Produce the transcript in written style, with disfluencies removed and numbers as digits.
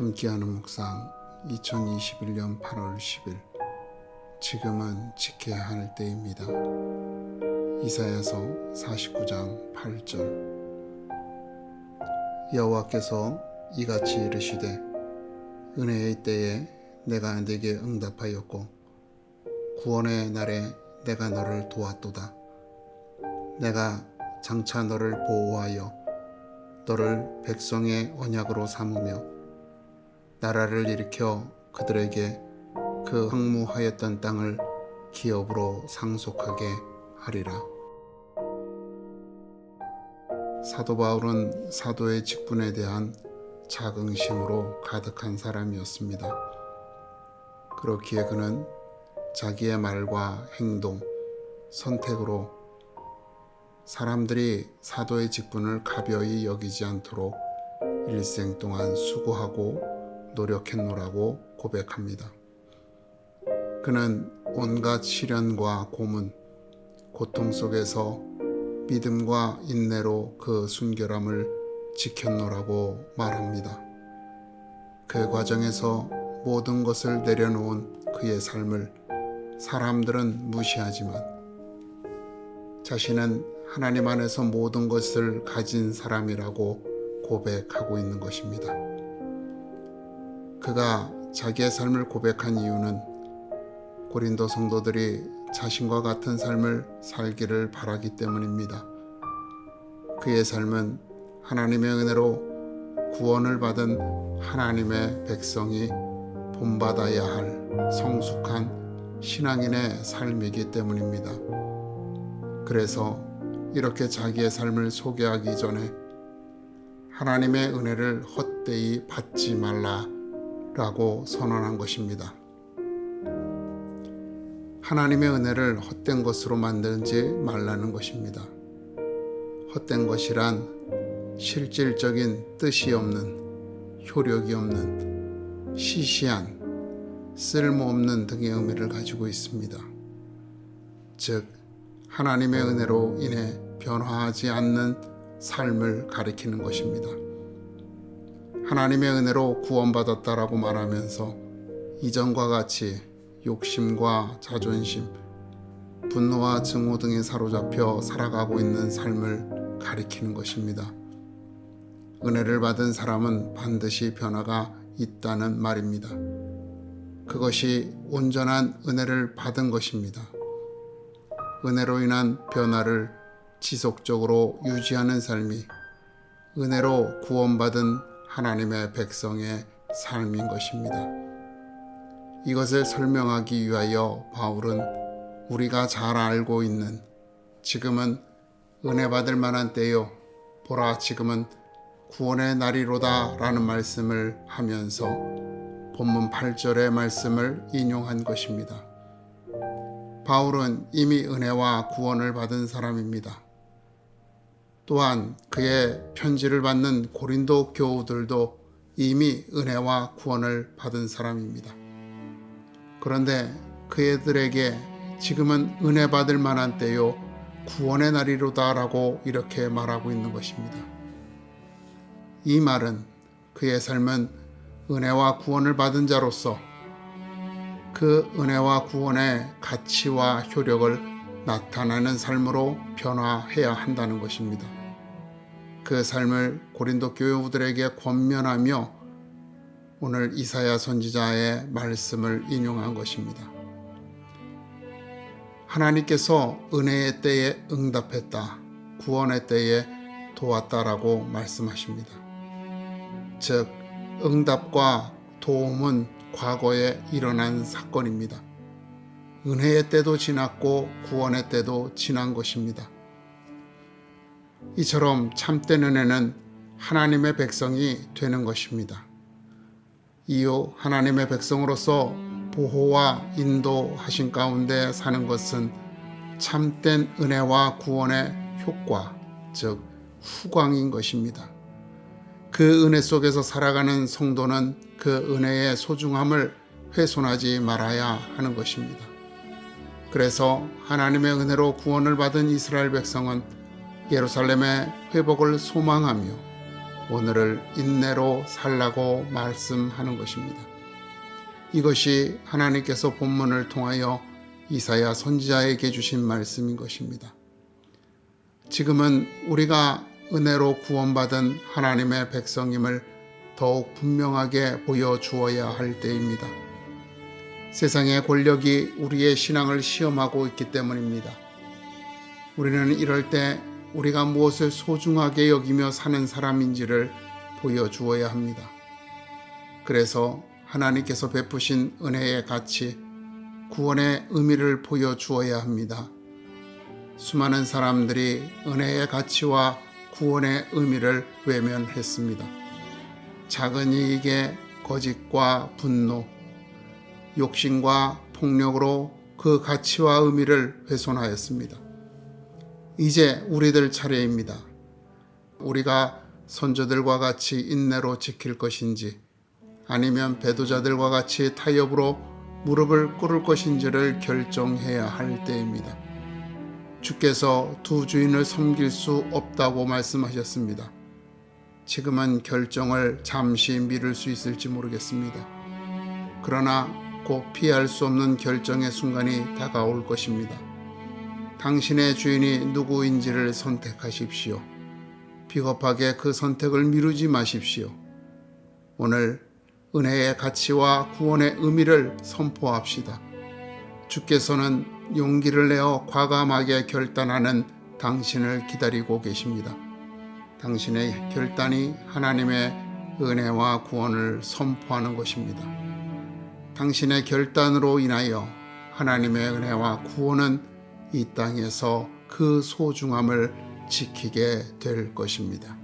함께하는 묵상 2021년 8월 10일 지금은 지켜야 할 때입니다. 이사야서 49장 8절 여호와께서 이같이 이르시되 은혜의 때에 내가 네게 응답하였고 구원의 날에 내가 너를 도왔도다. 내가 장차 너를 보호하여 너를 백성의 언약으로 삼으며 나라를 일으켜 그들에게 그 황무하였던 땅을 기업으로 상속하게 하리라. 사도 바울은 사도의 직분에 대한 자긍심으로 가득한 사람이었습니다. 그렇기에 그는 자기의 말과 행동, 선택으로 사람들이 사도의 직분을 가벼이 여기지 않도록 일생 동안 수고하고 노력했노라고 고백합니다. 그는 온갖 시련과 고문, 고통 속에서 믿음과 인내로 그 순결함을 지켰노라고 말합니다. 그 과정에서 모든 것을 내려놓은 그의 삶을 사람들은 무시하지만 자신은 하나님 안에서 모든 것을 가진 사람이라고 고백하고 있는 것입니다. 그가 자기의 삶을 고백한 이유는 고린도 성도들이 자신과 같은 삶을 살기를 바라기 때문입니다. 그의 삶은 하나님의 은혜로 구원을 받은 하나님의 백성이 본받아야 할 성숙한 신앙인의 삶이기 때문입니다. 그래서 이렇게 자기의 삶을 소개하기 전에 하나님의 은혜를 헛되이 받지 말라라고 선언한 것입니다. 하나님의 은혜를 헛된 것으로 만들지 말라는 것입니다. 헛된 것이란 실질적인 뜻이 없는, 효력이 없는, 시시한, 쓸모없는 등의 의미를 가지고 있습니다. 즉 하나님의 은혜로 인해 변화하지 않는 삶을 가리키는 것입니다. 하나님의 은혜로 구원받았다라고 말하면서 이전과 같이 욕심과 자존심, 분노와 증오 등에 사로잡혀 살아가고 있는 삶을 가리키는 것입니다. 은혜를 받은 사람은 반드시 변화가 있다는 말입니다. 그것이 온전한 은혜를 받은 것입니다. 은혜로 인한 변화를 지속적으로 유지하는 삶이 은혜로 구원받은 하나님의 백성의 삶인 것입니다. 이것을 설명하기 위하여 바울은 우리가 잘 알고 있는 지금은 은혜 받을 만한 때요 보라 지금은 구원의 날이로다 라는 말씀을 하면서 본문 8절의 말씀을 인용한 것입니다. 바울은 이미 은혜와 구원을 받은 사람입니다. 또한 그의 편지를 받는 고린도 교우들도 이미 은혜와 구원을 받은 사람입니다. 그런데 그들에게 지금은 은혜 받을 만한 때요 구원의 날이로다 라고 이렇게 말하고 있는 것입니다. 이 말은 그의 삶은 은혜와 구원을 받은 자로서 그 은혜와 구원의 가치와 효력을 나타내는 삶으로 변화해야 한다는 것입니다. 그 삶을 고린도 교우들에게 권면하며 오늘 이사야 선지자의 말씀을 인용한 것입니다. 하나님께서 은혜의 때에 응답했다, 구원의 때에 도왔다라고 말씀하십니다. 즉 응답과 도움은 과거에 일어난 사건입니다. 은혜의 때도 지났고 구원의 때도 지난 것입니다. 이처럼 참된 은혜는 하나님의 백성이 되는 것입니다. 이후 하나님의 백성으로서 보호와 인도하신 가운데 사는 것은 참된 은혜와 구원의 효과, 즉 후광인 것입니다. 그 은혜 속에서 살아가는 성도는 그 은혜의 소중함을 훼손하지 말아야 하는 것입니다. 그래서 하나님의 은혜로 구원을 받은 이스라엘 백성은 예루살렘의 회복을 소망하며 오늘을 인내로 살라고 말씀하는 것입니다. 이것이 하나님께서 본문을 통하여 이사야 선지자에게 주신 말씀인 것입니다. 지금은 우리가 은혜로 구원받은 하나님의 백성임을 더욱 분명하게 보여주어야 할 때입니다. 세상의 권력이 우리의 신앙을 시험하고 있기 때문입니다. 우리는 이럴 때 우리가 무엇을 소중하게 여기며 사는 사람인지를 보여주어야 합니다. 그래서 하나님께서 베푸신 은혜의 가치, 구원의 의미를 보여주어야 합니다. 수많은 사람들이 은혜의 가치와 구원의 의미를 외면했습니다. 작은 이익에 거짓과 분노, 욕심과 폭력으로 그 가치와 의미를 훼손하였습니다. 이제 우리들 차례입니다. 우리가 선조들과 같이 인내로 지킬 것인지 아니면 배도자들과 같이 타협으로 무릎을 꿇을 것인지를 결정해야 할 때입니다. 주께서 두 주인을 섬길 수 없다고 말씀하셨습니다. 지금은 결정을 잠시 미룰 수 있을지 모르겠습니다. 그러나 곧 피할 수 없는 결정의 순간이 다가올 것입니다. 당신의 주인이 누구인지를 선택하십시오. 비겁하게 그 선택을 미루지 마십시오. 오늘 은혜의 가치와 구원의 의미를 선포합시다. 주께서는 용기를 내어 과감하게 결단하는 당신을 기다리고 계십니다. 당신의 결단이 하나님의 은혜와 구원을 선포하는 것입니다. 당신의 결단으로 인하여 하나님의 은혜와 구원은 이 땅에서 그 소중함을 지키게 될 것입니다.